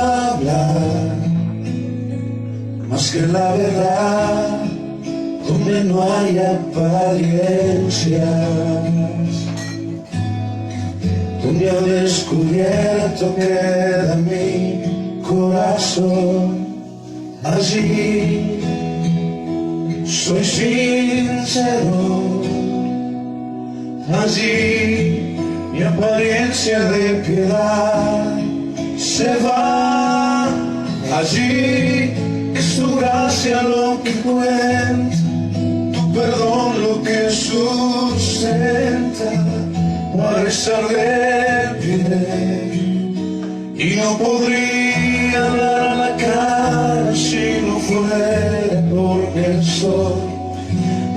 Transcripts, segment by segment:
habla más que la verdad, donde no hay apariencias, donde he descubierto queda mi corazón. Allí soy sincero, allí mi apariencia de piedad se va, allí es tu gracia lo que cuenta, tu perdón lo que sustenta para estar de pie. Y no podría dar la cara si no fuera porque soy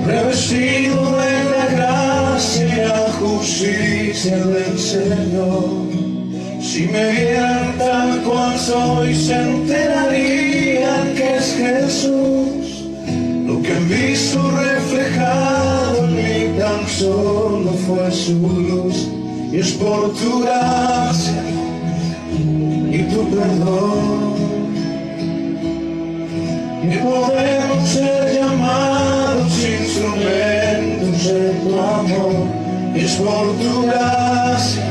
revestido de la gracia, justicia del Señor. Si me vieran tal cual soy, se enterarían que es Jesús. Lo que han visto reflejado en mí tan solo fue su luz. Y es por tu gracia y tu perdón que podemos ser llamados instrumentos de tu amor. Y es por tu gracia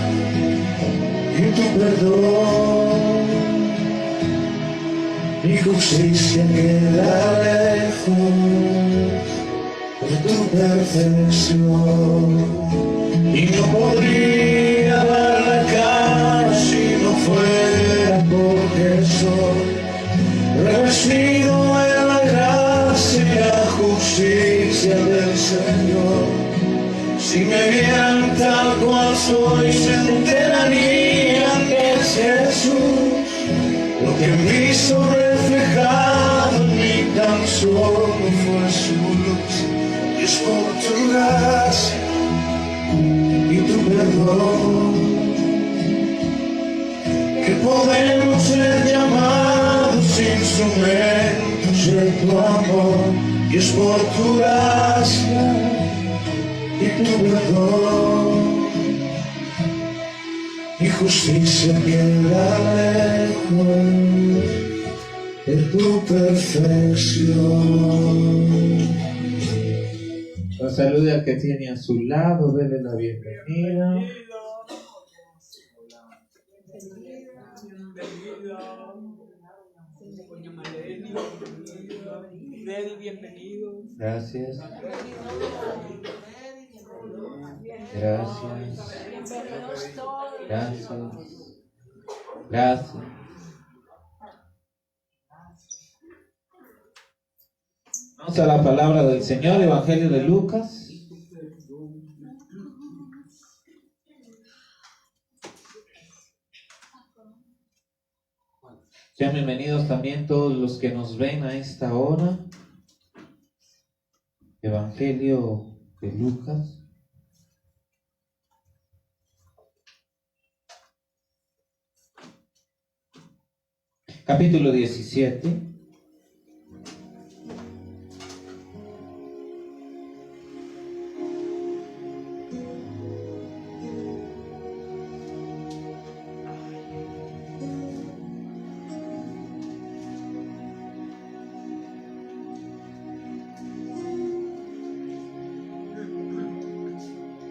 y tu perdón, mi justicia queda lejos de tu perfección. Y no podría dar la cara si no fuera porque soy revestido de la gracia, justicia del Señor. Si me vieran tal cual soy, se enterarían que es Jesús. Lo que han visto reflejado en mí tan solo fue su luz. Y es por tu gracia y tu perdón que podemos ser llamados instrumentos de tu amor. Y es por tu gracia y tu perdón, mi justicia queda lejos de tu perfección. Los salude al que tiene a su lado, dele la bienvenida. Gracias. Gracias. Gracias. Gracias. Vamos a la palabra del Señor, Evangelio de Lucas. Sean bienvenidos también todos los que nos ven a esta hora. Evangelio de Lucas. Capítulo 17.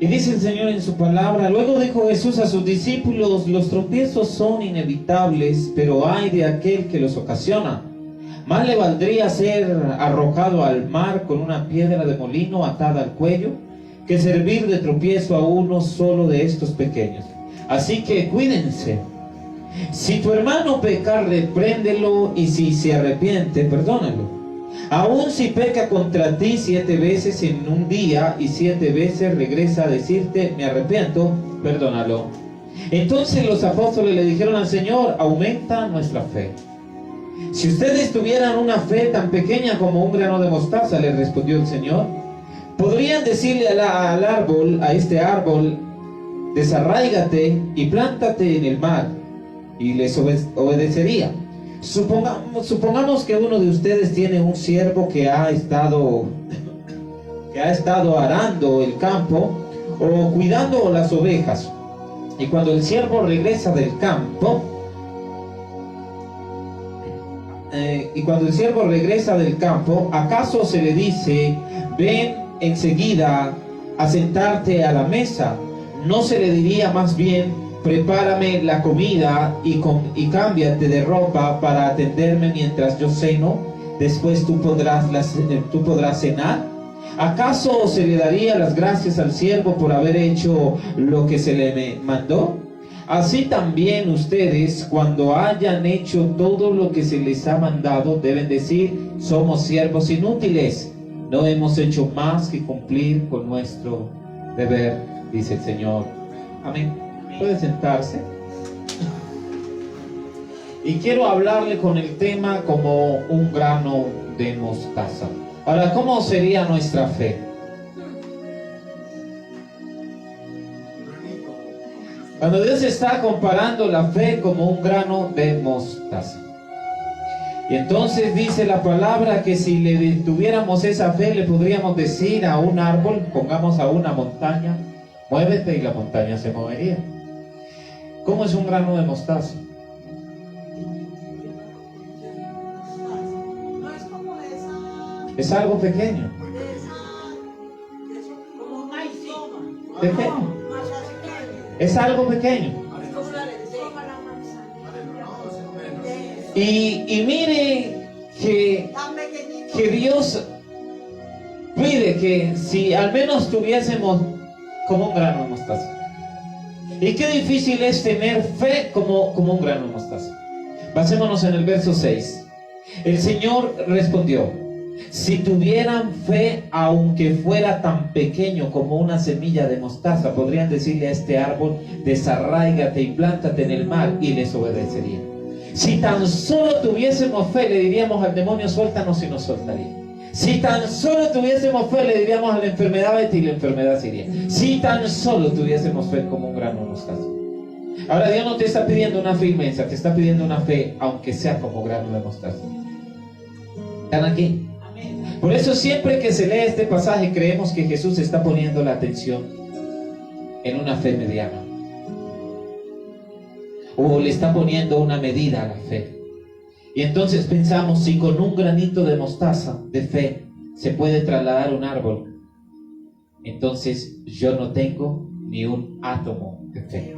Y dice el Señor en su palabra: luego dijo Jesús a sus discípulos, los tropiezos son inevitables, pero ay de aquel que los ocasiona. Más le valdría ser arrojado al mar con una piedra de molino atada al cuello, que servir de tropiezo a uno solo de estos pequeños. Así que cuídense. Si tu hermano peca, repréndelo, y si se arrepiente, perdónalo. Aun si peca contra ti 7 veces en un día y 7 veces regresa a decirte me arrepiento, perdónalo. Entonces los apóstoles le dijeron al Señor: aumenta nuestra fe. Si ustedes tuvieran una fe tan pequeña como un grano de mostaza, le respondió el Señor, podrían decirle al árbol, a este árbol, desarráigate y plántate en el mar, y les obedecería. Supongamos que uno de ustedes tiene un siervo que ha estado arando el campo o cuidando las ovejas, y cuando el siervo regresa del campo y cuando el siervo regresa del campo, ¿acaso se le dice, ven enseguida a sentarte a la mesa? ¿No se le diría más bien, prepárame la comida y cámbiate de ropa para atenderme mientras yo ceno? Después tú podrás cenar. ¿Acaso se le daría las gracias al siervo por haber hecho lo que se le mandó? Así también ustedes, cuando hayan hecho todo lo que se les ha mandado, deben decir, somos siervos inútiles, no hemos hecho más que cumplir con nuestro deber, dice el Señor. Amén. ¿Puede sentarse? Y quiero hablarle con el tema como un grano de mostaza. Ahora, ¿cómo sería nuestra fe? Cuando Dios está comparando la fe como un grano de mostaza. Y entonces dice la palabra que si le tuviéramos esa fe, le podríamos decir a un árbol, pongamos a una montaña, muévete, y la montaña se movería. ¿Cómo es un grano de mostaza? Es algo pequeño. Pequeño. Es algo pequeño. Y mire que Dios pide que si al menos tuviésemos como un grano de mostaza. Y qué difícil es tener fe como un grano de mostaza. Basémonos en el verso 6. El Señor respondió, si tuvieran fe, aunque fuera tan pequeño como una semilla de mostaza, podrían decirle a este árbol, desarráigate y plántate en el mar, y les obedecería. Si tan solo tuviésemos fe, le diríamos al demonio, suéltanos, y nos soltaría. Si tan solo tuviésemos fe, le diríamos a la enfermedad, vete, y la enfermedad se iría. Si tan solo tuviésemos fe como un grano de mostaza. Ahora, Dios no te está pidiendo una fe inmensa, te está pidiendo una fe, aunque sea como grano de mostaza. ¿Están aquí? Por eso siempre que se lee este pasaje creemos que Jesús está poniendo la atención en una fe mediana, o le está poniendo una medida a la fe. Y entonces pensamos, si con un granito de mostaza de fe se puede trasladar un árbol, entonces yo no tengo ni un átomo de fe.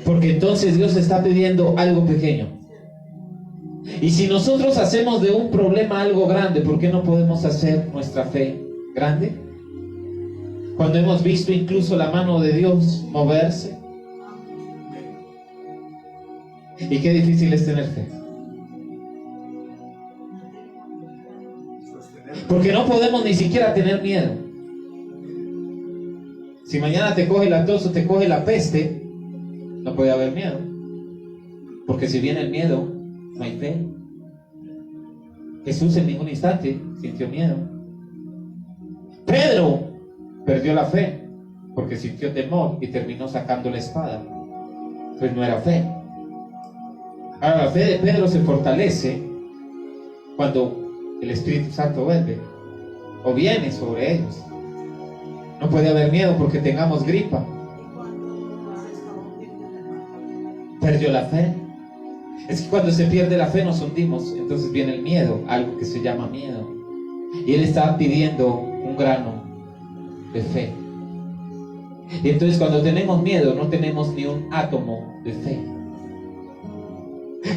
Porque entonces Dios está pidiendo algo pequeño. Y si nosotros hacemos de un problema algo grande, ¿por qué no podemos hacer nuestra fe grande? Cuando hemos visto incluso la mano de Dios moverse. Y qué difícil es tener fe. Porque no podemos ni siquiera tener miedo. Si mañana te coge la tos o te coge la peste, no puede haber miedo. Porque si viene el miedo, no hay fe. Jesús en ningún instante sintió miedo. Pedro perdió la fe porque sintió temor y terminó sacando la espada. Pues no era fe. Ahora, la fe de Pedro se fortalece cuando el Espíritu Santo vuelve o viene sobre ellos. No puede haber miedo porque tengamos gripa. Perdió la fe. Es que cuando se pierde la fe nos hundimos. Entonces viene el miedo, algo que se llama miedo. Y él estaba pidiendo un grano de fe. Y entonces cuando tenemos miedo no tenemos ni un átomo de fe.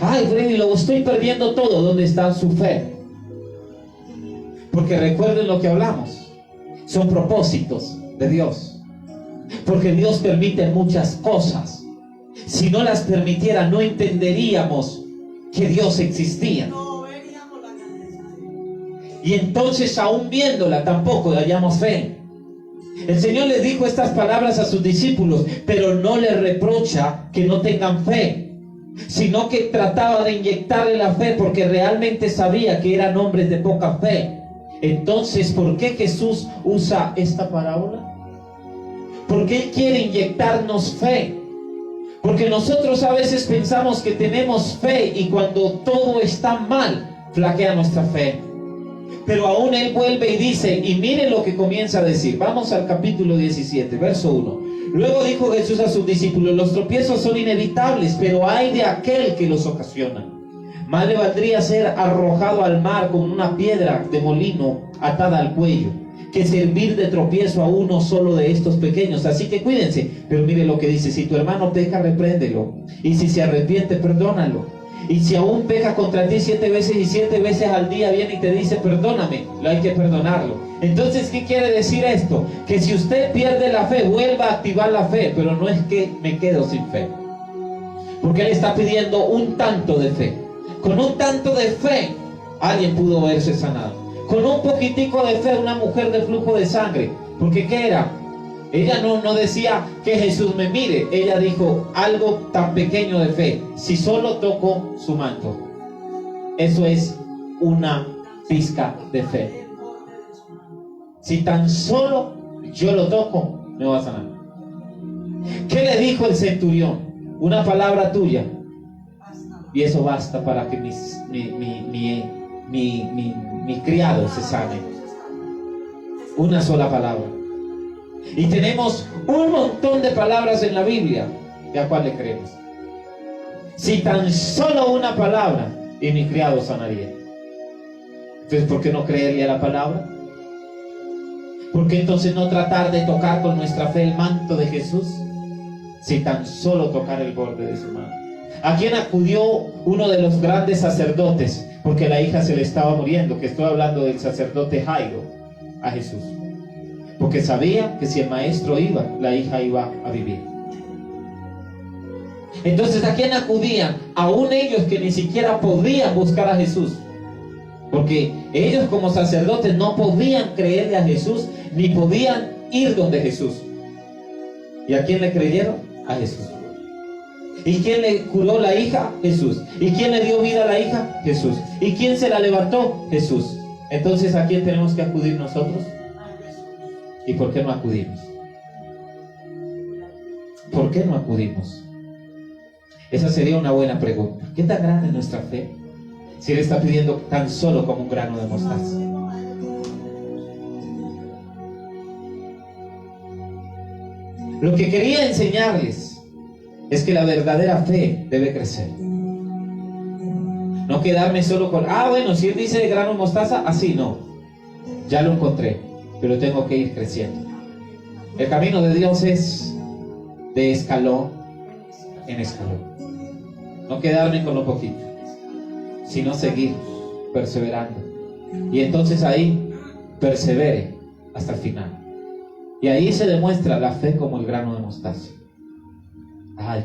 Ay, Freddy, lo estoy perdiendo todo. ¿Dónde está su fe? Porque recuerden lo que hablamos. Son propósitos de Dios. Porque Dios permite muchas cosas. Si no las permitiera, no entenderíamos que Dios existía. Y entonces, aún viéndola, tampoco hallamos fe. El Señor les dijo estas palabras a sus discípulos, pero no les reprocha que no tengan fe, sino que trataba de inyectarle la fe porque realmente sabía que eran hombres de poca fe. Entonces, ¿por qué Jesús usa esta parábola? Porque Él quiere inyectarnos fe. Porque nosotros a veces pensamos que tenemos fe y cuando todo está mal, flaquea nuestra fe. Pero aún Él vuelve y dice, y mire lo que comienza a decir. Vamos al capítulo 17, verso 1. Luego dijo Jesús a sus discípulos: los tropiezos son inevitables, pero hay de aquel que los ocasiona. Más le valdría ser arrojado al mar con una piedra de molino atada al cuello, que servir de tropiezo a uno solo de estos pequeños. Así que cuídense. Pero mire lo que dice: si tu hermano peca, repréndelo, y si se arrepiente, perdónalo. Y si aún peca contra ti 7 veces y 7 veces al día viene y te dice perdóname, lo hay que perdonarlo. Entonces, ¿qué quiere decir esto? Que si usted pierde la fe, vuelva a activar la fe, pero no es que me quedo sin fe, porque Él está pidiendo un tanto de fe. Con un tanto de fe alguien pudo verse sanado. Con un poquitico de fe una mujer de flujo de sangre, porque ¿qué era? Ella no decía que Jesús me mire, ella dijo algo tan pequeño de fe: si solo toco su manto. Eso es una pizca de fe. Si tan solo yo lo toco, me va a sanar. ¿Qué le dijo el centurión? Una palabra tuya y eso basta para que mi criado se sane. Una sola palabra. Y tenemos un montón de palabras en la Biblia. ¿Y a cuál le creemos? Si tan solo una palabra y mi criado sanaría. Entonces, ¿por qué no creerle a la palabra? ¿Por qué entonces no tratar de tocar con nuestra fe el manto de Jesús? Si tan solo tocar el borde de su mano. ¿A quién acudió uno de los grandes sacerdotes? Porque la hija se le estaba muriendo, que estoy hablando del sacerdote Jairo, a Jesús. Porque sabía que si el maestro iba, la hija iba a vivir. Entonces, ¿a quién acudían? Aún ellos que ni siquiera podían buscar a Jesús. Porque ellos como sacerdotes no podían creerle a Jesús, ni podían ir donde Jesús. ¿Y a quién le creyeron? A Jesús. ¿Y quién le curó la hija? Jesús. ¿Y quién le dio vida a la hija? Jesús. ¿Y quién se la levantó? Jesús. Entonces, ¿a quién tenemos que acudir nosotros? ¿Y por qué no acudimos? ¿Por qué no acudimos? Esa sería una buena pregunta. ¿Qué tan grande es nuestra fe? Si Él está pidiendo tan solo como un grano de mostaza. Lo que quería enseñarles es que la verdadera fe debe crecer. No quedarme solo con, bueno, si Él dice de grano de mostaza, así no. Ya lo encontré, pero tengo que ir creciendo. El camino de Dios es de escalón en escalón. No quedarme con lo poquito, sino seguir perseverando. Y entonces ahí persevere hasta el final. Y ahí se demuestra la fe como el grano de mostaza.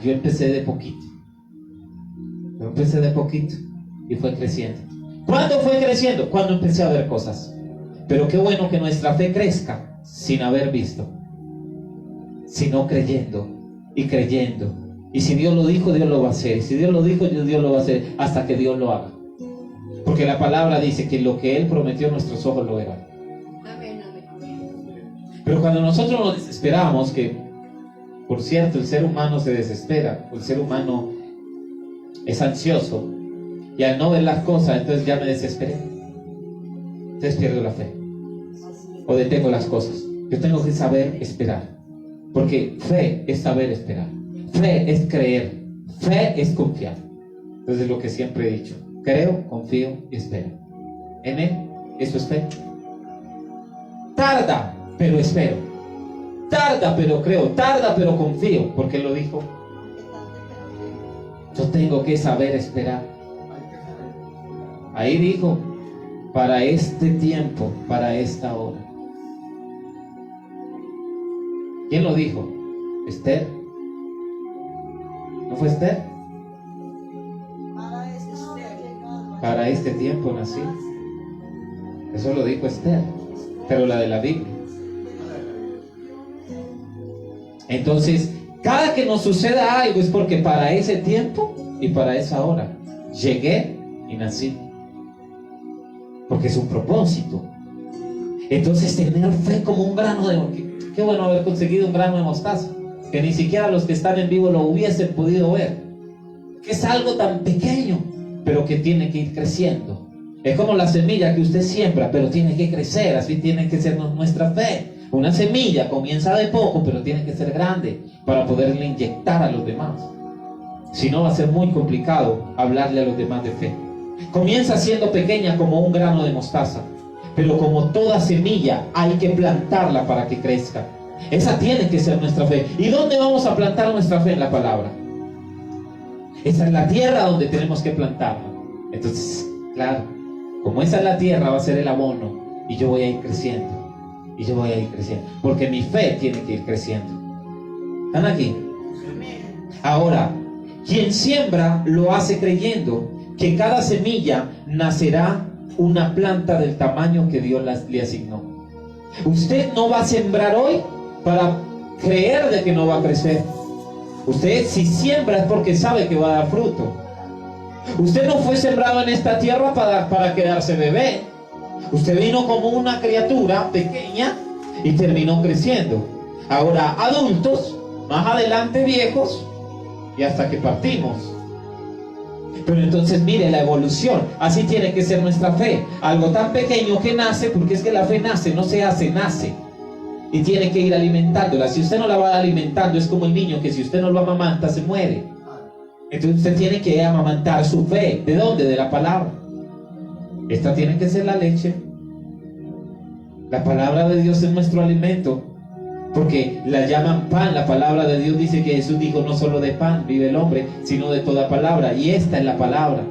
Yo empecé de poquito. Yo empecé de poquito y fue creciendo. ¿Cuándo fue creciendo? Cuando empecé a ver cosas. Pero qué bueno que nuestra fe crezca sin haber visto, sino creyendo y creyendo. Y si Dios lo dijo, Dios lo va a hacer. Y si Dios lo dijo, Dios lo va a hacer hasta que Dios lo haga. Porque la palabra dice que lo que Él prometió, nuestros ojos lo verán. Pero cuando nosotros nos desesperamos, que por cierto el ser humano se desespera, el ser humano es ansioso, y al no ver las cosas, entonces ya me desesperé. Entonces pierdo la fe o detengo las cosas. Yo tengo que saber esperar, porque fe es saber esperar, fe es creer, fe es confiar. Entonces, lo que siempre he dicho: creo, confío y espero en Él. Eso es fe. Tarda, pero espero. Tarda, pero creo. Tarda, pero confío, porque Él lo dijo. Yo tengo que saber esperar. Ahí dijo: para este tiempo, para esta hora. ¿Quién lo dijo? Esther. ¿No fue Esther? Para este tiempo nací. Eso lo dijo Esther, pero la de la Biblia. Entonces, cada que nos suceda algo es porque para ese tiempo y para esa hora llegué y nací. Porque es un propósito. Entonces, tener fe como un grano de... Qué bueno haber conseguido un grano de mostaza, que ni siquiera los que están en vivo lo hubiesen podido ver. Que es algo tan pequeño, pero que tiene que ir creciendo. Es como la semilla que usted siembra, pero tiene que crecer. Así tiene que ser nuestra fe, Una semilla comienza de poco, pero tiene que ser grande para poderle inyectar a los demás. Si no, va a ser muy complicado hablarle a los demás de fe. Comienza siendo pequeña como un grano de mostaza, pero como toda semilla hay que plantarla para que crezca. Esa tiene que ser nuestra fe. ¿Y dónde vamos a plantar nuestra fe? En la palabra. Esa es la tierra donde tenemos que plantarla. Entonces, claro, como esa es la tierra, va a ser el abono, y yo voy a ir creciendo. Y yo voy a ir creciendo, porque mi fe tiene que ir creciendo. ¿Están aquí? Ahora, quien siembra lo hace creyendo que cada semilla nacerá una planta del tamaño que Dios le asignó. Usted no va a sembrar hoy para creer de que no va a crecer. Usted, si siembra, es porque sabe que va a dar fruto. Usted no fue sembrado en esta tierra para quedarse bebé. Usted vino como una criatura pequeña y terminó creciendo. Ahora adultos, más adelante viejos, y hasta que partimos. Pero entonces mire la evolución. Así tiene que ser nuestra fe. Algo tan pequeño que nace, porque es que la fe nace, no se hace, nace. Y tiene que ir alimentándola. Si usted no la va alimentando, es como el niño que si usted no lo amamanta, se muere. Entonces usted tiene que amamantar su fe. ¿De dónde? De la palabra. Esta tiene que ser la leche. La palabra de Dios es nuestro alimento, porque la llaman pan. La palabra de Dios dice que Jesús dijo: no solo de pan vive el hombre, sino de toda palabra. Y esta es la palabra.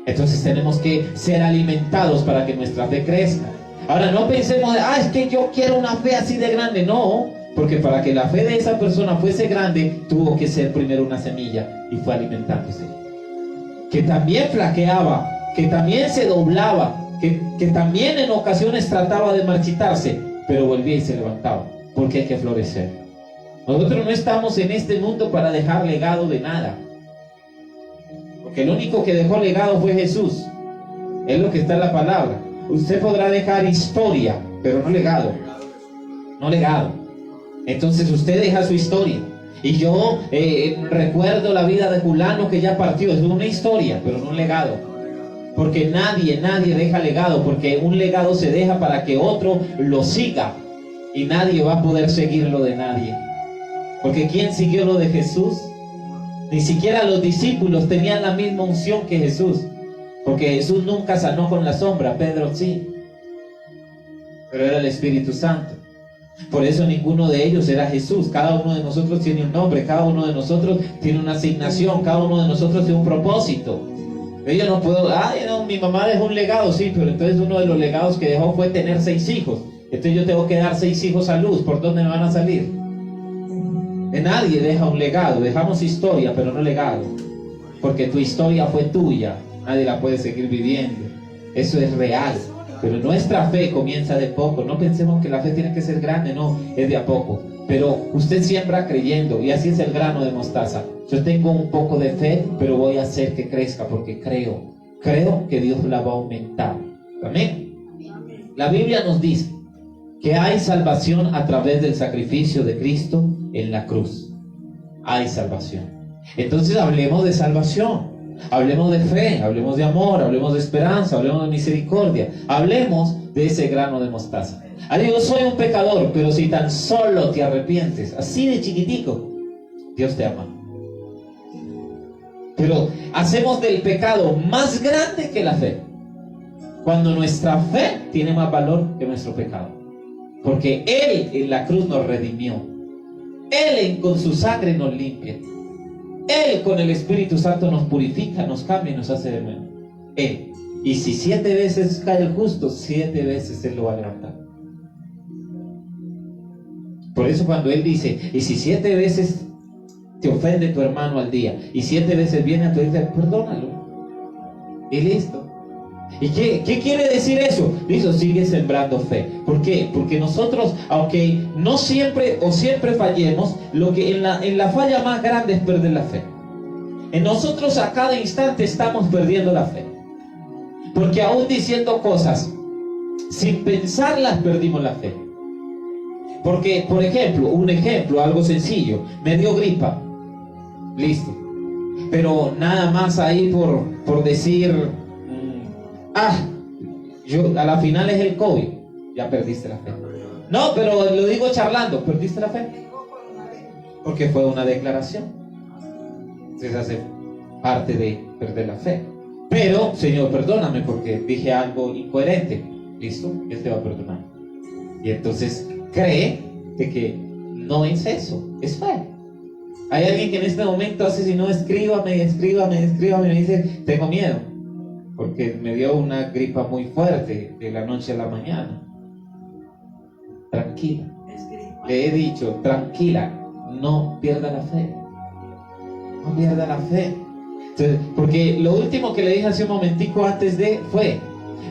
Entonces tenemos que ser alimentados para que nuestra fe crezca. Ahora no pensemos, es que yo quiero una fe así de grande. No, porque para que la fe de esa persona fuese grande, tuvo que ser primero una semilla, y fue alimentándose. Que también flaqueaba, que también se doblaba, que también en ocasiones trataba de marchitarse, pero volvía y se levantaba, porque hay que florecer. Nosotros no estamos en este mundo para dejar legado de nada, porque el único que dejó legado fue Jesús. Es lo que está en la palabra. Usted podrá dejar historia, pero no legado. No legado. Entonces usted deja su historia. Y yo recuerdo la vida de fulano que ya partió. Es una historia, pero no un legado. Porque nadie deja legado, porque un legado se deja para que otro lo siga, y nadie va a poder seguirlo de nadie. Porque ¿quién siguió lo de Jesús? Ni siquiera los discípulos tenían la misma unción que Jesús, porque Jesús nunca sanó con la sombra. Pedro sí, pero era el Espíritu Santo. Por eso ninguno de ellos era Jesús. Cada uno de nosotros tiene un nombre, cada uno de nosotros tiene una asignación, cada uno de nosotros tiene un propósito. Yo no puedo, mi mamá dejó un legado, sí, pero entonces uno de los legados que dejó fue tener 6 hijos. Entonces yo tengo que dar 6 hijos a luz. ¿Por dónde me van a salir? Nadie deja un legado. Dejamos historia, pero no legado, porque tu historia fue tuya, nadie la puede seguir viviendo. Eso es real. Pero nuestra fe comienza de poco. No pensemos que la fe tiene que ser grande, no, es de a poco. Pero usted siembra creyendo, y así es el grano de mostaza. Yo tengo un poco de fe, pero voy a hacer que crezca, porque creo que Dios la va a aumentar. Amén. La Biblia nos dice que hay salvación a través del sacrificio de Cristo en la cruz. Hay salvación. Entonces hablemos de salvación. Hablemos de fe, hablemos de amor, hablemos de esperanza, hablemos de misericordia. Hablemos de ese grano de mostaza. Yo soy un pecador, pero si tan solo te arrepientes, así de chiquitico, Dios te ama. Pero hacemos del pecado más grande que la fe, cuando nuestra fe tiene más valor que nuestro pecado. Porque Él en la cruz nos redimió. Él con su sangre nos limpia. Él con el Espíritu Santo nos purifica, nos cambia y nos hace de nuevo. Él. Y si 7 veces cae el justo, 7 veces Él lo va a levantar. Por eso cuando Él dice, y si 7 veces te ofende tu hermano al día, y 7 veces viene a tu vida, perdónalo. Y listo. ¿Y qué quiere decir eso? Listo, sigue sembrando fe. ¿Por qué? Porque nosotros, aunque no siempre o siempre fallemos, lo que en la falla más grande es perder la fe. En nosotros a cada instante estamos perdiendo la fe. Porque aún diciendo cosas sin pensarlas, perdimos la fe. Porque, por ejemplo, algo sencillo, me dio gripa. Listo. Pero nada más ahí por decir, a la final es el COVID, ya perdiste la fe. No, pero lo digo charlando. ¿Perdiste la fe? Porque fue una declaración. Entonces hace parte de perder la fe. Pero, Señor, perdóname porque dije algo incoherente. ¿Listo? Él te va a perdonar. Y entonces cree de que no es eso, es fe. Hay alguien que en este momento hace, si no, escríbame, y me dice, tengo miedo, porque me dio una gripa muy fuerte de la noche a la mañana. Tranquila. Le he dicho, tranquila, no pierda la fe. No pierda la fe. Entonces, porque lo último que le dije hace un momentico antes de fue,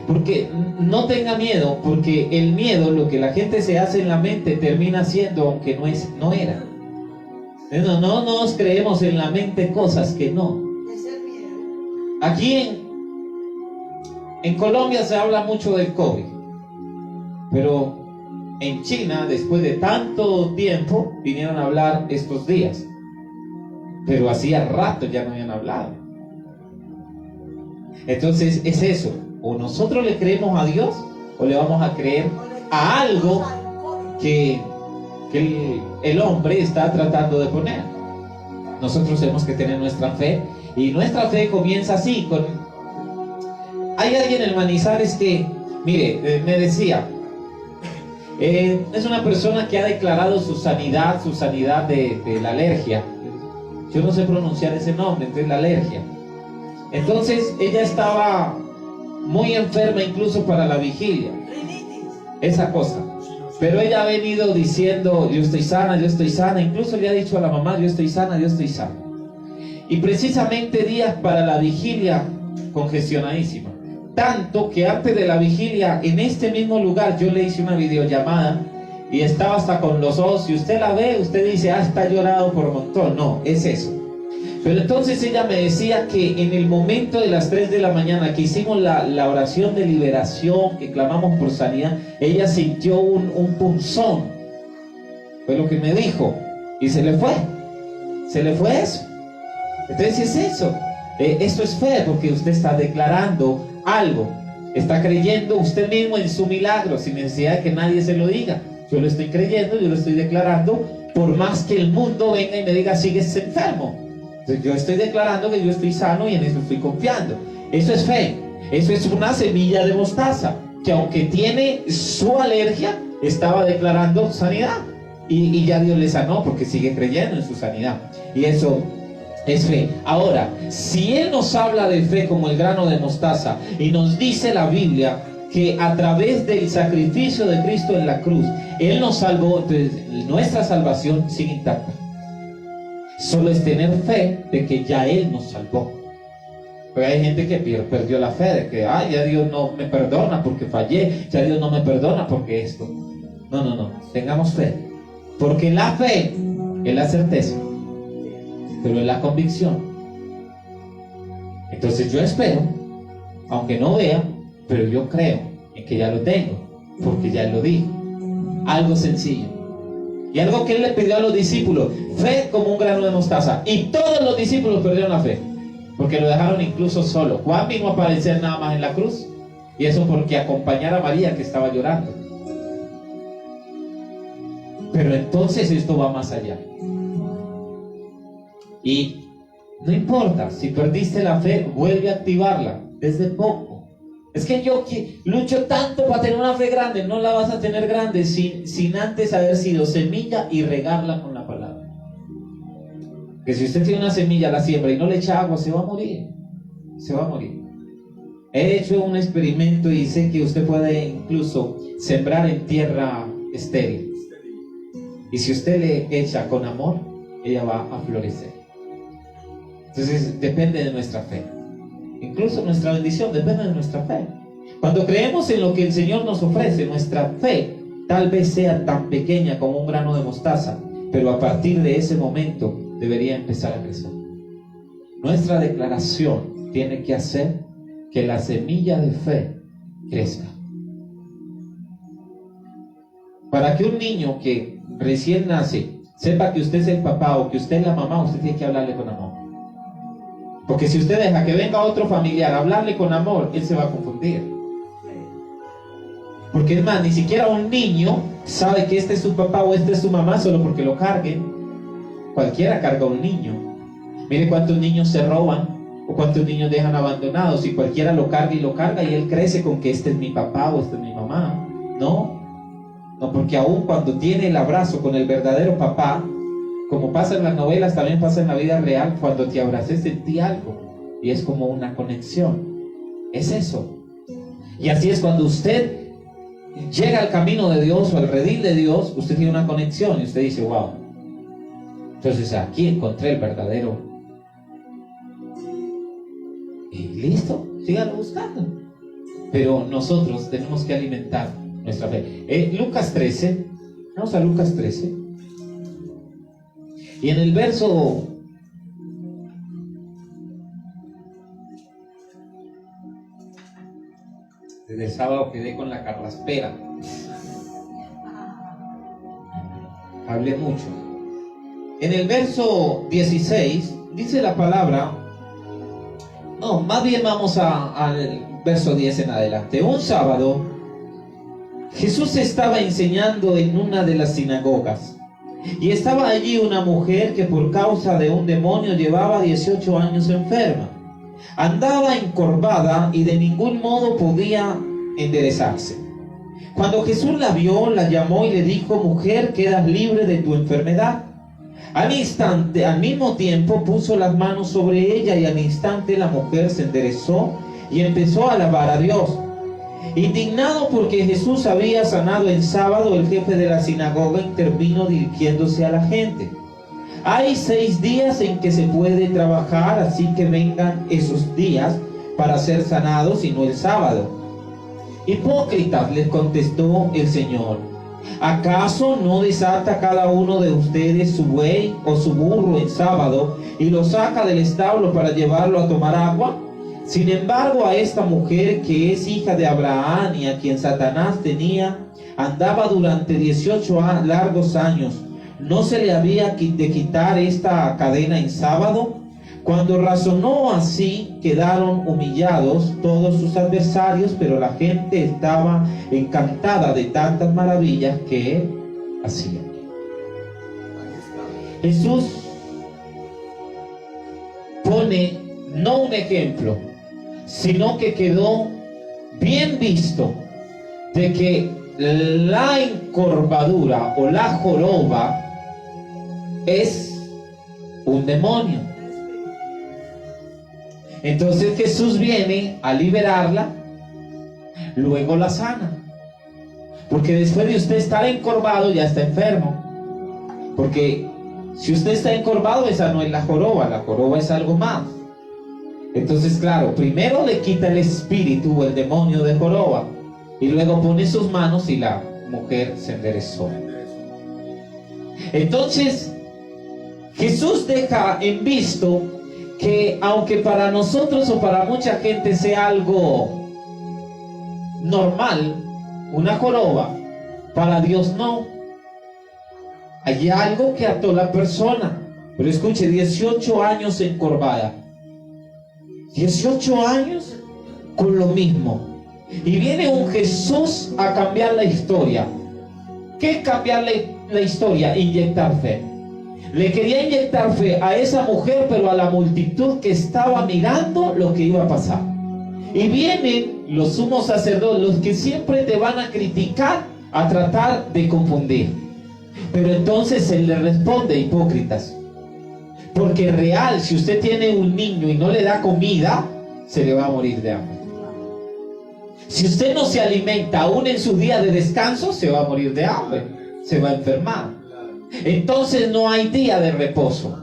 porque no tenga miedo, porque el miedo, lo que la gente se hace en la mente, termina siendo, aunque no era. No nos creemos en la mente cosas que no. Aquí en Colombia se habla mucho del COVID, pero en China, después de tanto tiempo, vinieron a hablar estos días, pero hacía rato ya no habían hablado. Entonces es eso, o nosotros le creemos a Dios o le vamos a creer a algo que el hombre está tratando de poner. Nosotros tenemos que tener nuestra fe, y nuestra fe comienza así hay alguien en Manizales que, mire, me decía, es una persona que ha declarado su sanidad de la alergia. Yo no sé pronunciar ese nombre, entonces la alergia. Entonces ella estaba muy enferma incluso para la vigilia, esa cosa. Pero ella ha venido diciendo, yo estoy sana, incluso le ha dicho a la mamá, yo estoy sana. Y precisamente días para la vigilia, congestionadísima. Tanto que antes de la vigilia, en este mismo lugar, yo le hice una videollamada y estaba hasta con los ojos. Si usted la ve, usted dice, está llorado por montón. No, es eso. Pero entonces ella me decía que en el momento de las 3 de la mañana que hicimos la oración de liberación, que clamamos por sanidad, ella sintió un punzón. Fue lo que me dijo. Y se le fue eso. Entonces es eso. Esto es fe, porque usted está declarando algo. Está creyendo usted mismo en su milagro, sin necesidad de que nadie se lo diga. Yo lo estoy creyendo, yo lo estoy declarando, por más que el mundo venga y me diga, sigues enfermo. Entonces yo estoy declarando que yo estoy sano y en eso estoy confiando. Eso es fe. Eso es una semilla de mostaza, que aunque tiene su alergia, estaba declarando sanidad. Y ya Dios le sanó porque sigue creyendo en su sanidad. Y eso es fe. Ahora, si Él nos habla de fe como el grano de mostaza, y nos dice la Biblia que a través del sacrificio de Cristo en la cruz, Él nos salvó, entonces nuestra salvación sigue intacta. Solo es tener fe de que ya Él nos salvó. Pero hay gente que perdió la fe, de que ya Dios no me perdona porque fallé, ya Dios no me perdona porque esto. No, tengamos fe. Porque la fe es la certeza, pero es la convicción. Entonces yo espero, aunque no vea, pero yo creo en que ya lo tengo, porque ya Él lo dijo. Algo sencillo. Y algo que Él le pidió a los discípulos, fe como un grano de mostaza. Y todos los discípulos perdieron la fe, porque lo dejaron incluso solo. Juan vino a aparecer nada más en la cruz, y eso porque acompañara a María, que estaba llorando. Pero entonces esto va más allá. Y no importa, si perdiste la fe, vuelve a activarla desde poco. Es que yo lucho tanto para tener una fe grande. No la vas a tener grande sin antes haber sido semilla y regarla con la palabra. Que si usted tiene una semilla, la siembra y no le echa agua, se va a morir. He hecho un experimento y sé que usted puede incluso sembrar en tierra estéril. Y si usted le echa con amor, ella va a florecer. Entonces depende de nuestra fe. Incluso nuestra bendición depende de nuestra fe. Cuando creemos en lo que el Señor nos ofrece, nuestra fe tal vez sea tan pequeña como un grano de mostaza, pero a partir de ese momento debería empezar a crecer. Nuestra declaración tiene que hacer que la semilla de fe crezca. Para que un niño que recién nace sepa que usted es el papá o que usted es la mamá, usted tiene que hablarle con amor. Porque si usted deja que venga otro familiar a hablarle con amor, él se va a confundir. Porque es más, ni siquiera un niño sabe que este es su papá o este es su mamá solo porque lo carguen. Cualquiera carga a un niño. Mire cuántos niños se roban o cuántos niños dejan abandonados y cualquiera lo carga y él crece con que este es mi papá o esta es mi mamá. No, porque aún cuando tiene el abrazo con el verdadero papá, como pasa en las novelas, también pasa en la vida real, cuando te abracé sentí algo y es como una conexión. Es eso. Y así es cuando usted llega al camino de Dios o al redil de Dios, usted tiene una conexión y usted dice, wow, entonces aquí encontré el verdadero. Y listo, síganlo buscando. Pero nosotros tenemos que alimentar nuestra fe. Lucas 13, vamos a Lucas 13. Y en el verso desde el sábado quedé con la carraspera. Hablé mucho. En el verso 16 dice la palabra, no, más bien vamos al verso 10 en adelante. Un sábado Jesús estaba enseñando en una de las sinagogas y estaba allí una mujer que por causa de un demonio llevaba 18 años enferma. Andaba encorvada y de ningún modo podía enderezarse. Cuando Jesús la vio, la llamó y le dijo, mujer, quedas libre de tu enfermedad. Al mismo tiempo puso las manos sobre ella y al instante la mujer se enderezó y empezó a alabar a Dios. Indignado porque Jesús había sanado en sábado, el jefe de la sinagoga intervino dirigiéndose a la gente. Hay 6 días en que se puede trabajar, así que vengan esos días para ser sanados y no el sábado. Hipócritas, les contestó el Señor. ¿Acaso no desata cada uno de ustedes su buey o su burro en sábado y lo saca del establo para llevarlo a tomar agua? Sin embargo, a esta mujer que es hija de Abraham y a quien Satanás andaba durante 18 largos años, ¿no se le había de quitar esta cadena en sábado? Cuando razonó así, quedaron humillados todos sus adversarios, pero la gente estaba encantada de tantas maravillas que él hacía. Jesús pone no un ejemplo, sino que quedó bien visto de que la encorvadura o la joroba es un demonio. Entonces Jesús viene a liberarla, luego la sana. Porque después de usted estar encorvado ya está enfermo. Porque si usted está encorvado, esa no es la joroba es algo más. Entonces, claro, primero le quita el espíritu o el demonio de joroba y luego pone sus manos y la mujer se enderezó. Entonces, Jesús deja en visto que aunque para nosotros o para mucha gente sea algo normal, una joroba, para Dios no. Hay algo que ató a la persona. Pero escuche, 18 años encorvada. 18 años con lo mismo. Y viene un Jesús a cambiar la historia. ¿Qué es cambiar la historia? Inyectar fe. Le quería inyectar fe a esa mujer, pero a la multitud que estaba mirando lo que iba a pasar. Y vienen los sumos sacerdotes, los que siempre te van a criticar, a tratar de confundir. Pero entonces él le responde, hipócritas. Porque real, si usted tiene un niño y no le da comida, se le va a morir de hambre. Si usted no se alimenta aún en su día de descanso, se va a morir de hambre, se va a enfermar. Entonces no hay día de reposo.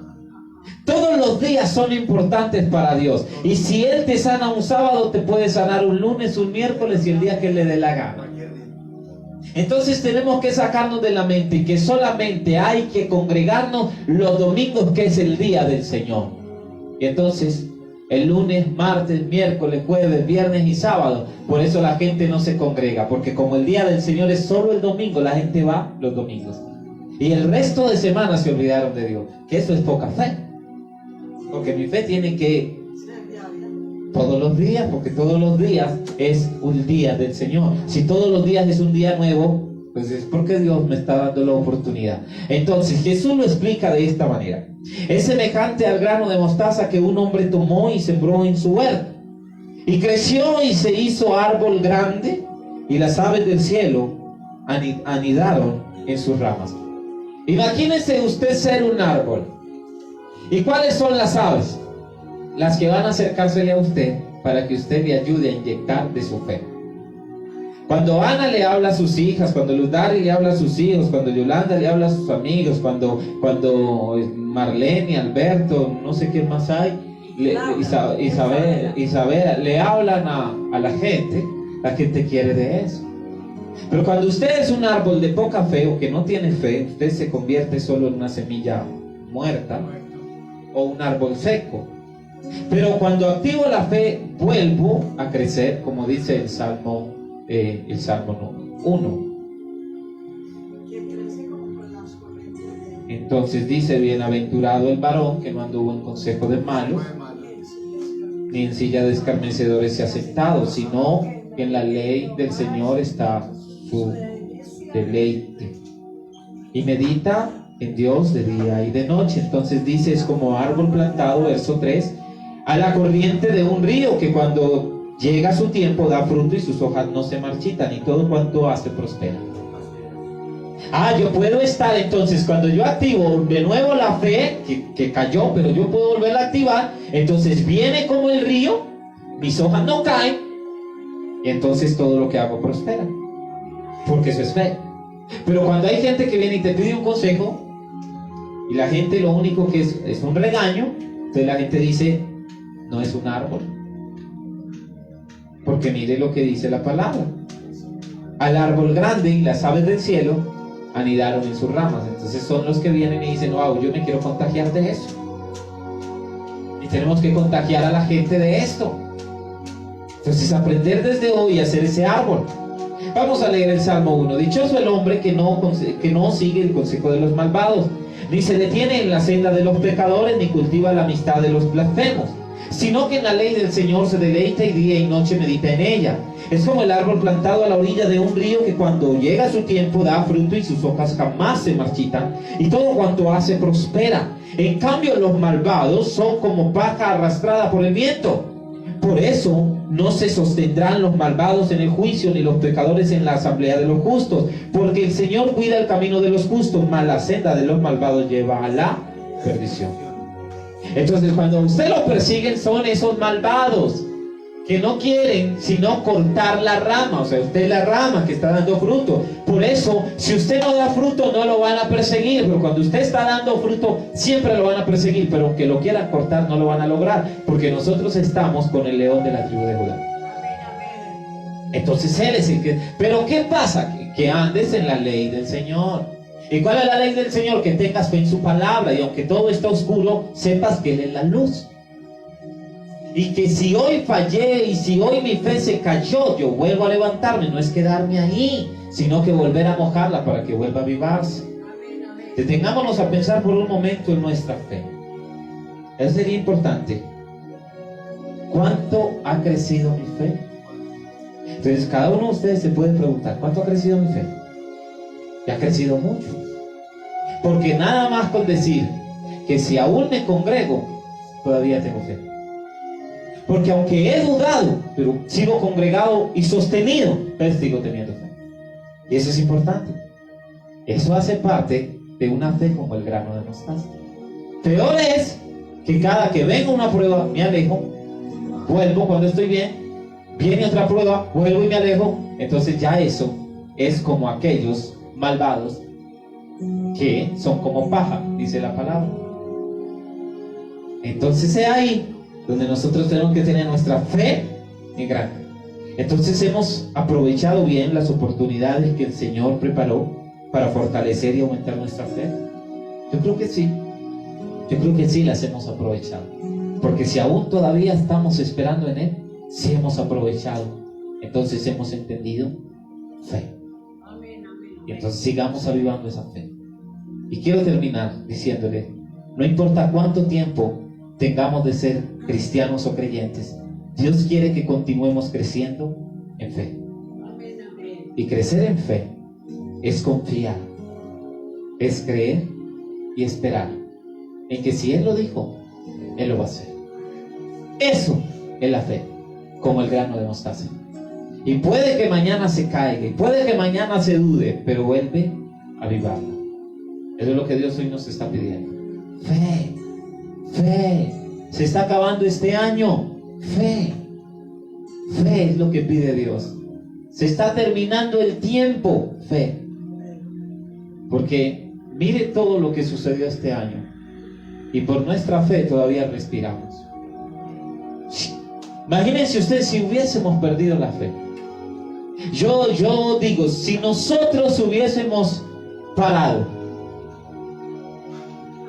Todos los días son importantes para Dios. Y si Él te sana un sábado, te puede sanar un lunes, un miércoles y el día que le dé la gana. Entonces tenemos que sacarnos de la mente que solamente hay que congregarnos los domingos, que es el día del Señor. Y entonces el lunes, martes, miércoles, jueves, viernes y sábado, por eso la gente no se congrega, porque como el día del Señor es solo el domingo, la gente va los domingos. Y el resto de semana se olvidaron de Dios. Que eso es poca fe. Porque mi fe tiene que Todos los días, porque todos los días es un día del Señor. Si todos los días es un día nuevo, pues es porque Dios me está dando la oportunidad. Entonces Jesús lo explica de esta manera: es semejante al grano de mostaza que un hombre tomó y sembró en su huerta, y creció y se hizo árbol grande, y las aves del cielo anidaron en sus ramas. Imagínese usted ser un árbol. ¿Y cuáles son las aves? Las que van a acercársele a usted para que usted le ayude a inyectar de su fe. Cuando Ana le habla a sus hijas, cuando Ludari le habla a sus hijos, cuando Yolanda le habla a sus amigos, cuando Marlene, Alberto, no sé quién más hay, Isabel, le hablan a la gente quiere de eso. Pero cuando usted es un árbol de poca fe o que no tiene fe, usted se convierte solo en una semilla muerta o un árbol seco. Pero cuando activo la fe, vuelvo a crecer, como dice el Salmo 1. Entonces dice: bienaventurado el varón que no anduvo en consejo de malos, ni en silla de escarnecedores se ha sentado, sino que en la ley del Señor está su deleite, y medita en Dios de día y de noche. Entonces dice: es como árbol plantado, verso 3, a la corriente de un río, que cuando llega su tiempo da fruto y sus hojas no se marchitan, y todo cuanto hace prospera. Yo puedo estar, entonces, cuando yo activo de nuevo la fe que cayó, pero yo puedo volverla a activar. Entonces viene como el río, mis hojas no caen, y entonces todo lo que hago prospera, porque eso es fe. Pero cuando hay gente que viene y te pide un consejo, y la gente lo único que es un regaño, entonces la gente dice: no es un árbol, porque mire lo que dice la palabra: al árbol grande y las aves del cielo anidaron en sus ramas. Entonces son los que vienen y dicen: wow, yo me quiero contagiar de eso, y tenemos que contagiar a la gente de esto. Entonces aprender desde hoy a ser ese árbol. Vamos a leer el Salmo 1. Dichoso el hombre que no sigue el consejo de los malvados, ni se detiene en la senda de los pecadores, ni cultiva la amistad de los blasfemos, sino que en la ley del Señor se deleita, y día y noche medita en ella. Es como el árbol plantado a la orilla de un río, que cuando llega su tiempo da fruto y sus hojas jamás se marchitan, y todo cuanto hace prospera. En cambio los malvados son como paja arrastrada por el viento. Por eso no se sostendrán los malvados en el juicio, ni los pecadores en la asamblea de los justos, porque el Señor cuida el camino de los justos, mas la senda de los malvados lleva a la perdición. Entonces cuando usted lo persiguen, son esos malvados que no quieren sino cortar la rama. O sea, usted es la rama que está dando fruto. Por eso, si usted no da fruto, no lo van a perseguir. Pero cuando usted está dando fruto, siempre lo van a perseguir. Pero aunque lo quieran cortar, no lo van a lograr, porque nosotros estamos con el león de la tribu de Judá. Entonces él es el que... Pero ¿qué pasa? Que andes en la ley del Señor. ¿Y cuál es la ley del Señor? Que tengas fe en su palabra, y aunque todo está oscuro, sepas que Él es la luz. Y que si hoy fallé y si hoy mi fe se cayó, yo vuelvo a levantarme. No es quedarme ahí, sino que volver a mojarla para que vuelva a avivarse. Detengámonos a pensar por un momento en nuestra fe. Eso sería importante. ¿Cuánto ha crecido mi fe? Entonces cada uno de ustedes se puede preguntar: ¿cuánto ha crecido mi fe? Ya ha crecido mucho. Porque nada más con decir que si aún me congrego, todavía tengo fe. Porque aunque he dudado, pero sigo congregado y sostenido, pero sigo teniendo fe. Y eso es importante. Eso hace parte de una fe como el grano de mostaza. Peor es que cada que venga una prueba, me alejo, vuelvo cuando estoy bien, viene otra prueba, vuelvo y me alejo. Entonces ya eso es como aquellos malvados que son como paja, dice la palabra. Entonces es ahí donde nosotros tenemos que tener nuestra fe en grande. Entonces hemos aprovechado bien las oportunidades que el Señor preparó para fortalecer y aumentar nuestra fe. Yo creo que sí. Yo creo que sí las hemos aprovechado. Porque si aún todavía estamos esperando en Él, sí hemos aprovechado. Entonces hemos entendido fe. Y entonces sigamos avivando esa fe. Y quiero terminar diciéndole: no importa cuánto tiempo tengamos de ser cristianos o creyentes, Dios quiere que continuemos creciendo en fe. Y crecer en fe es confiar, es creer y esperar en que si Él lo dijo, Él lo va a hacer. Eso es la fe, como el grano de mostaza. Y puede que mañana se caiga, y puede que mañana se dude, pero vuelve a avivarla. Eso es lo que Dios hoy nos está pidiendo. Fe, fe. Se está acabando este año. Fe, fe es lo que pide Dios. Se está terminando el tiempo. Fe. Porque mire todo lo que sucedió este año. Y por nuestra fe todavía respiramos. Imagínense ustedes si hubiésemos perdido la fe. Yo digo, si nosotros hubiésemos parado,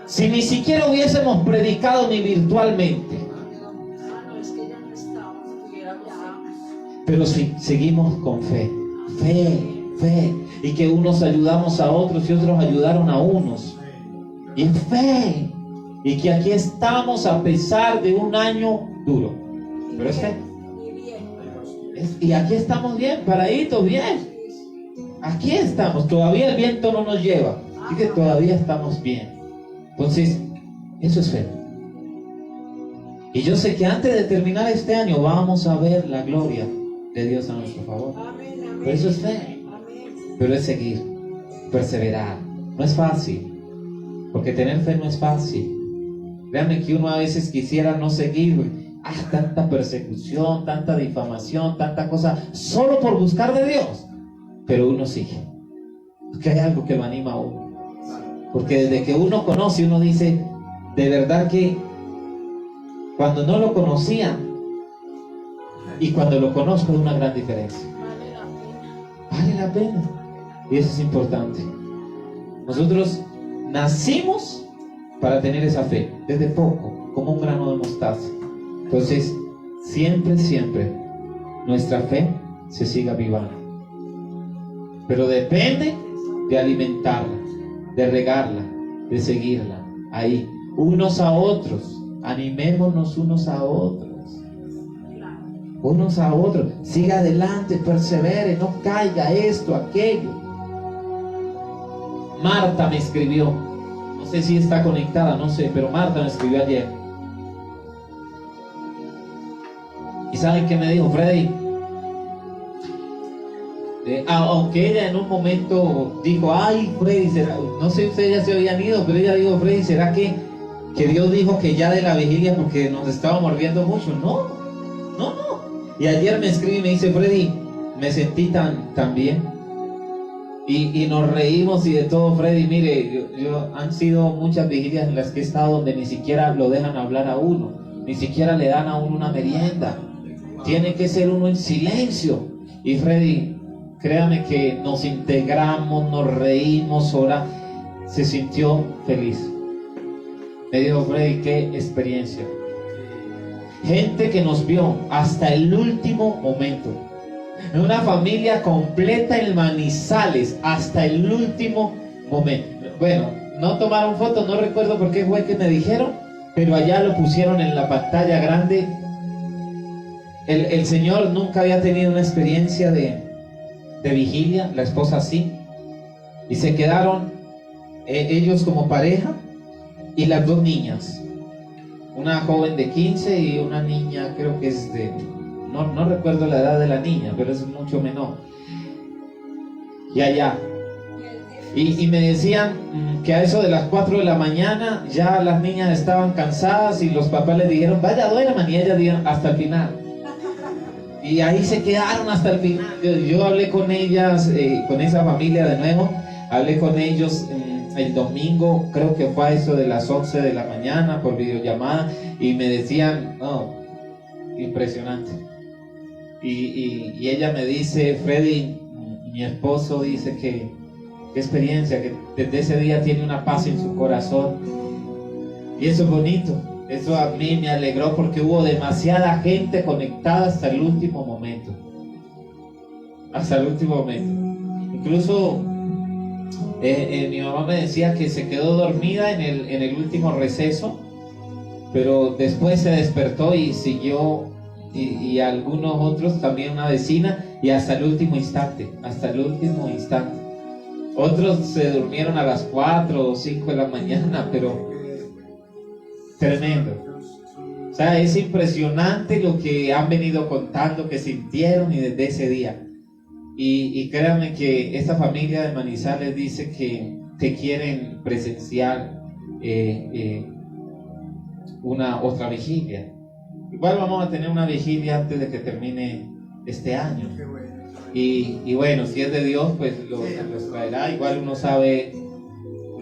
si ni siquiera hubiésemos predicado ni virtualmente, pero si seguimos con fe, fe, y que unos ayudamos a otros y otros ayudaron a unos, y fe, y que aquí estamos a pesar de un año duro, pero es fe. Y aquí estamos bien, paraditos, bien. Aquí estamos, todavía el viento no nos lleva, así que todavía estamos bien. Entonces, eso es fe. Y yo sé que antes de terminar este año vamos a ver la gloria de Dios a nuestro favor. Pero eso es fe. Pero es seguir, perseverar. No es fácil, porque tener fe no es fácil. Créanme que uno a veces quisiera no seguir. Tanta persecución, tanta difamación, tanta cosa, solo por buscar de Dios. Pero uno sigue, porque hay algo que lo anima a uno. Porque desde que uno conoce, uno dice, de verdad que cuando no lo conocía y cuando lo conozco es una gran diferencia. Vale la pena. Y eso es importante. Nosotros nacimos para tener esa fe, desde poco, como un grano de mostaza. Entonces, siempre nuestra fe se siga avivando. Pero depende de alimentarla, de regarla, de seguirla. Ahí, unos a otros, animémonos unos a otros. Unos a otros. Siga adelante, persevere, no caiga esto, aquello. Marta me escribió. No sé si está conectada, no sé, pero Marta me escribió ayer. ¿Y saben qué me dijo Freddy? Aunque ella en un momento dijo, ay Freddy, no sé si ustedes ya se habían ido, pero ella dijo, Freddy, ¿será que Dios dijo que ya de la vigilia porque nos estábamos riendo mucho? No. Y ayer me escribe y me dice, Freddy, me sentí tan bien. Y nos reímos y de todo, Freddy. Mire, han sido muchas vigilias en las que he estado donde ni siquiera lo dejan hablar a uno, ni siquiera le dan a uno una merienda. Tiene que ser uno en silencio. Y Freddy, créame que nos integramos, nos reímos, ahora se sintió feliz. Me dijo, Freddy, qué experiencia. Gente que nos vio hasta el último momento. Una familia completa en Manizales hasta el último momento. Bueno, no tomaron fotos, no recuerdo por qué fue que me dijeron, pero allá lo pusieron en la pantalla grande. El señor nunca había tenido una experiencia de vigilia, la esposa sí, y se quedaron ellos como pareja y las dos niñas, una joven de 15 y una niña, creo que es no recuerdo la edad de la niña, pero es mucho menor, y allá, y me decían que a eso de las 4 de la mañana ya las niñas estaban cansadas y los papás les dijeron, vaya, duerman, y ellas dijeron, hasta el final. Y ahí se quedaron hasta el final. Yo hablé con ellas, con esa familia de nuevo. Hablé con ellos el domingo, creo que fue a eso de las 11 de la mañana por videollamada. Y me decían, impresionante. Y ella me dice, Freddy, mi esposo dice que qué experiencia, que desde ese día tiene una paz en su corazón. Y eso es bonito. Eso a mí me alegró porque hubo demasiada gente conectada hasta el último momento. Hasta el último momento. Incluso mi mamá me decía que se quedó dormida en el último receso, pero después se despertó y siguió y algunos otros, también una vecina, y hasta el último instante, hasta el último instante. Otros se durmieron a las 4 o 5 de la mañana, pero tremendo. O sea, es impresionante lo que han venido contando, que sintieron y desde ese día. Y créanme que esta familia de Manizales dice que quieren presenciar una otra vigilia. Igual vamos a tener una vigilia antes de que termine este año. Y bueno, si es de Dios, pues los traerá. Igual uno sabe,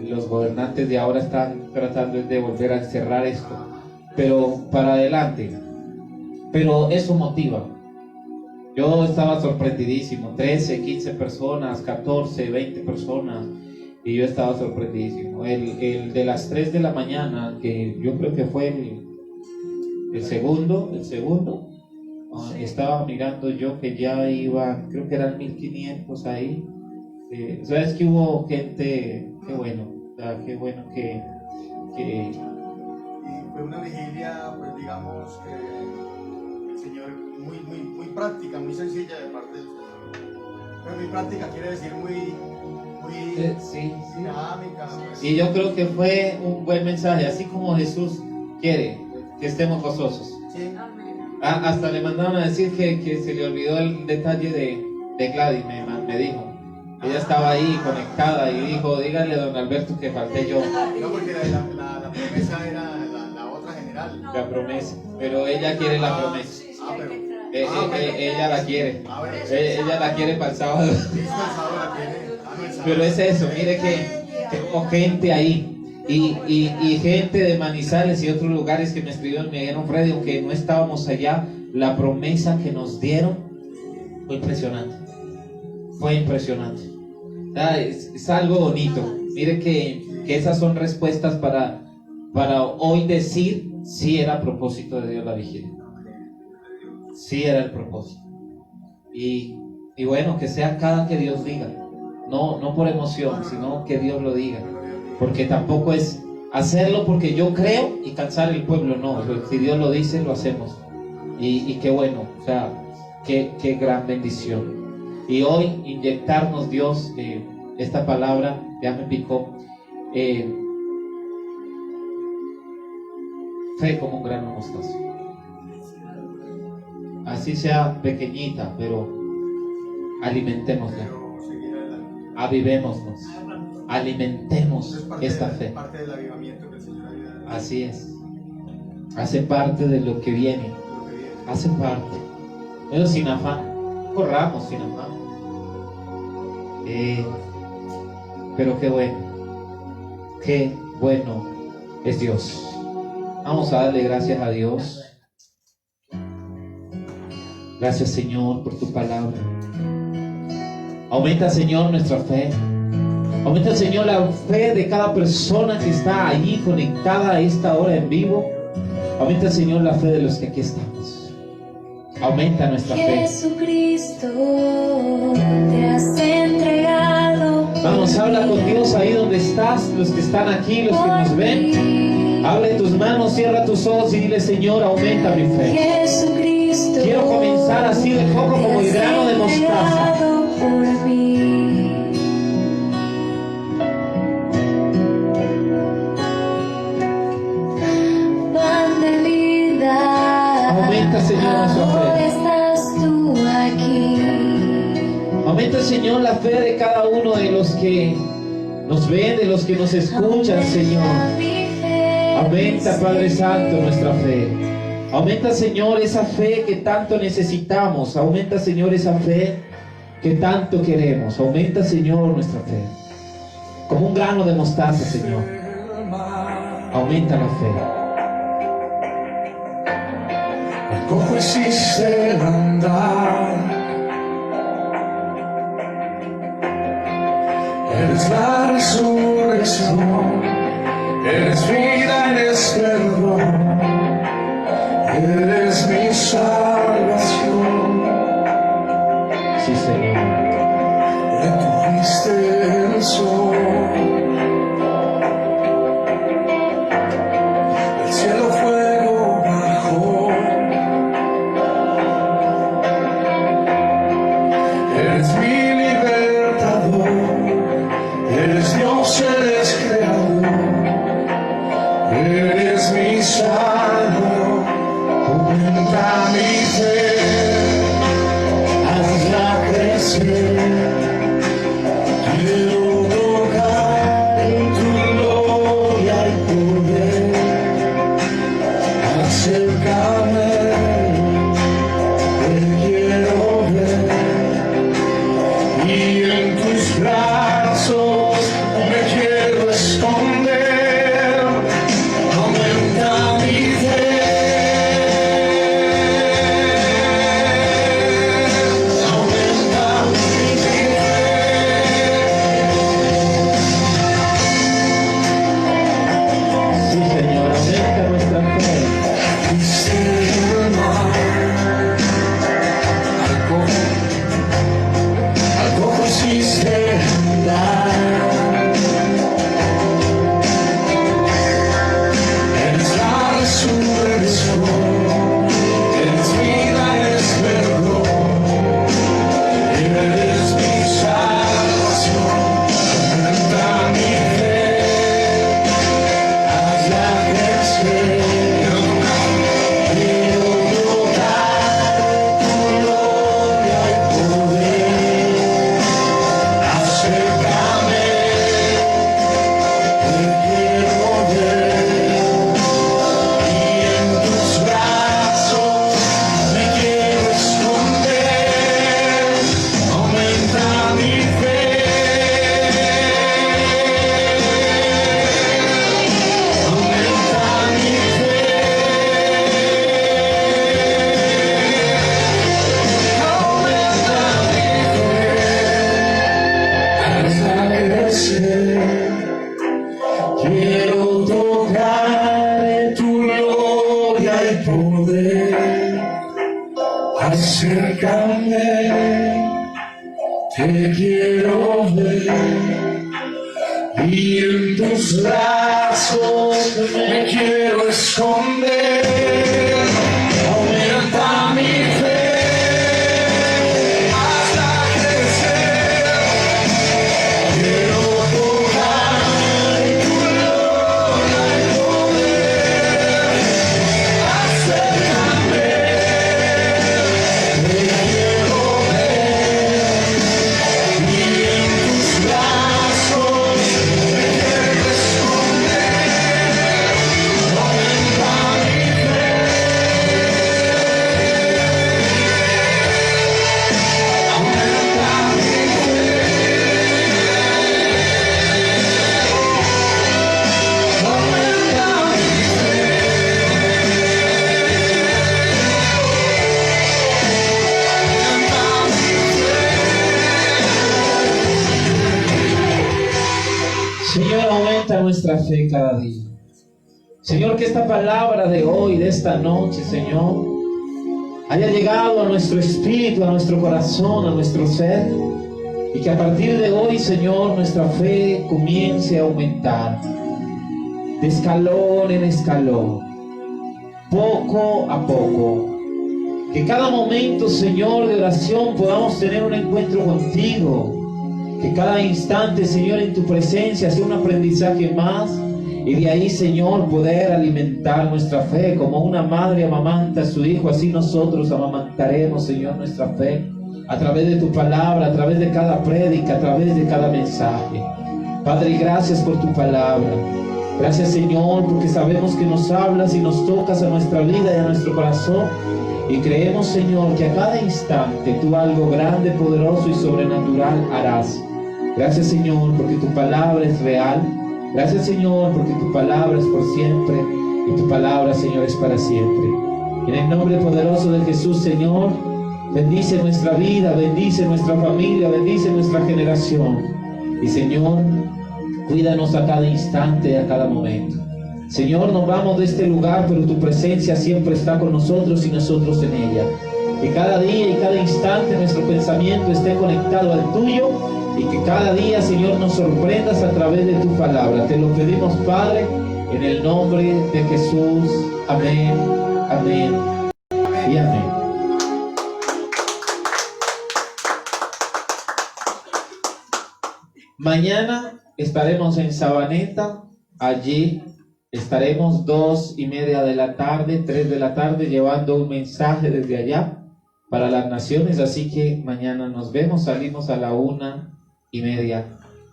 los gobernantes de ahora están tratando de volver a cerrar esto, pero para adelante. Pero eso motiva. Yo estaba sorprendidísimo, 13, 15 personas, 14, 20 personas, y yo estaba sorprendidísimo. El de las 3 de la mañana, que yo creo que fue el segundo, estaba mirando yo que ya iba, creo que eran 1500 ahí. Sabes que hubo gente, qué bueno, qué bueno que... Y fue una vigilia, pues digamos, que el Señor muy práctica, muy sencilla de parte del Señor. Pero muy práctica quiere decir muy sí. dinámica. Y yo creo que fue un buen mensaje, así como Jesús quiere que estemos gozosos. Sí. Hasta le mandaron a decir que se le olvidó el detalle de Gladys, me dijo. Ella estaba ahí conectada y dijo, dígale a don Alberto que falté yo. No, porque la promesa era la otra general. La promesa, pero ella quiere la promesa. Ella la quiere. Ella la quiere para el sábado. Pero es eso, mire que tengo gente ahí. Y gente de Manizales y otros lugares que me escribieron, me dijeron, Freddy, aunque no estábamos allá, la promesa que nos dieron fue impresionante. Fue impresionante. Es algo bonito. Mire que esas son respuestas para hoy decir si era propósito de Dios la vigilia. Sí era el propósito. Y bueno, que sea cada que Dios diga. No por emoción, sino que Dios lo diga. Porque tampoco es hacerlo porque yo creo y cansar el pueblo, no. Si Dios lo dice, lo hacemos. Y qué bueno, o sea, qué gran bendición. Y hoy inyectarnos Dios esta palabra, ya me picó, fe como un grano de mostaza. Así sea pequeñita, pero alimentémosla, avivémonos, alimentemos esta fe. Parte del avivamiento que el Señor ha dado. Así es, hace parte de lo que viene, hace parte, pero sin afán, corramos sin afán. Pero qué bueno es Dios. Vamos a darle gracias a Dios. Gracias, Señor, por tu palabra. Aumenta, Señor, nuestra fe. Aumenta, Señor, la fe de cada persona que está allí conectada a esta hora en vivo. Aumenta, Señor, la fe de los que aquí estamos. Aumenta nuestra fe. Jesucristo, te has entregado. Vamos, habla con Dios ahí donde estás, los que están aquí, los que nos ven. Abre tus manos, cierra tus ojos y dile, Señor, aumenta mi fe. Jesucristo, Quiero comenzar así de poco como el grano de mostaza. por mí. Pan de vida, Aumenta, Señor, nuestra ahora fe. estás tú aquí. Aumenta, Señor, la fe de cada uno de los que nos ven, de los que nos escuchan, Señor. Aumenta, Padre Santo, nuestra fe. Aumenta, Señor, esa fe que tanto necesitamos. Aumenta, Señor, esa fe que tanto queremos. Aumenta, Señor, nuestra fe. Como un grano de mostaza, Señor. Aumenta la fe. El cojo hiciste andar. Eres la resurrección, eres vida, eres perdón, eres mi salvación. Sí, Señor. Detuviste el sol, el cielo fuego bajó, acércame, te quiero ver, y en tus brazos me quiero esconder. Aumenta mi fe, hazla crecer, quiero tocar tu gloria y poder. Acércame, te quiero ver, y en tus brazos me quiero esconder. Aumenta mi fe, aumenta mi fe, aumenta mi Señor, aumenta nuestra fe cada día. Señor, que esta palabra de hoy, de esta noche, Señor, haya llegado a nuestro espíritu, a nuestro corazón, a nuestro ser, y que a partir de hoy, Señor, nuestra fe comience a aumentar, de escalón en escalón, poco a poco. Que cada momento, Señor, de oración podamos tener un encuentro contigo. Que cada instante, Señor, en tu presencia sea un aprendizaje más. Y de ahí, Señor, poder alimentar nuestra fe. Como una madre amamanta a su hijo, así nosotros amamantaremos, Señor, nuestra fe. A través de tu palabra, a través de cada prédica, a través de cada mensaje. Padre, gracias por tu palabra. Gracias, Señor, porque sabemos que nos hablas y nos tocas a nuestra vida y a nuestro corazón. Y creemos, Señor, que a cada instante tú algo grande, poderoso y sobrenatural harás. Gracias, Señor, porque tu palabra es real. Gracias, Señor, porque tu palabra es por siempre y tu palabra, Señor, es para siempre. En el nombre poderoso de Jesús, Señor, bendice nuestra vida, bendice nuestra familia, bendice nuestra generación. Y, Señor, cuídanos a cada instante, a cada momento. Señor, nos vamos de este lugar, pero tu presencia siempre está con nosotros y nosotros en ella. Que cada día y cada instante nuestro pensamiento esté conectado al tuyo y que cada día, Señor, nos sorprendas a través de tu palabra. Te lo pedimos, Padre, en el nombre de Jesús. Amén, amén y amén. Mañana estaremos en Sabaneta, allí estaremos 2:30 de la tarde, 3 de la tarde, llevando un mensaje desde allá para las naciones, así que mañana nos vemos, salimos a la 1:30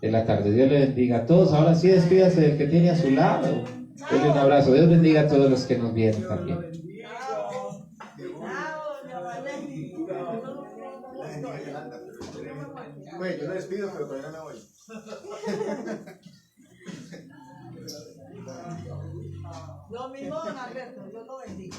de la tarde. Dios le bendiga a todos. Ahora sí, despídase del que tiene a su lado. Denle un abrazo. Dios bendiga a todos los que nos vienen también. Bueno, yo lo despido, pero todavía no me voy. Lo mismo, don Alberto, Dios lo bendiga.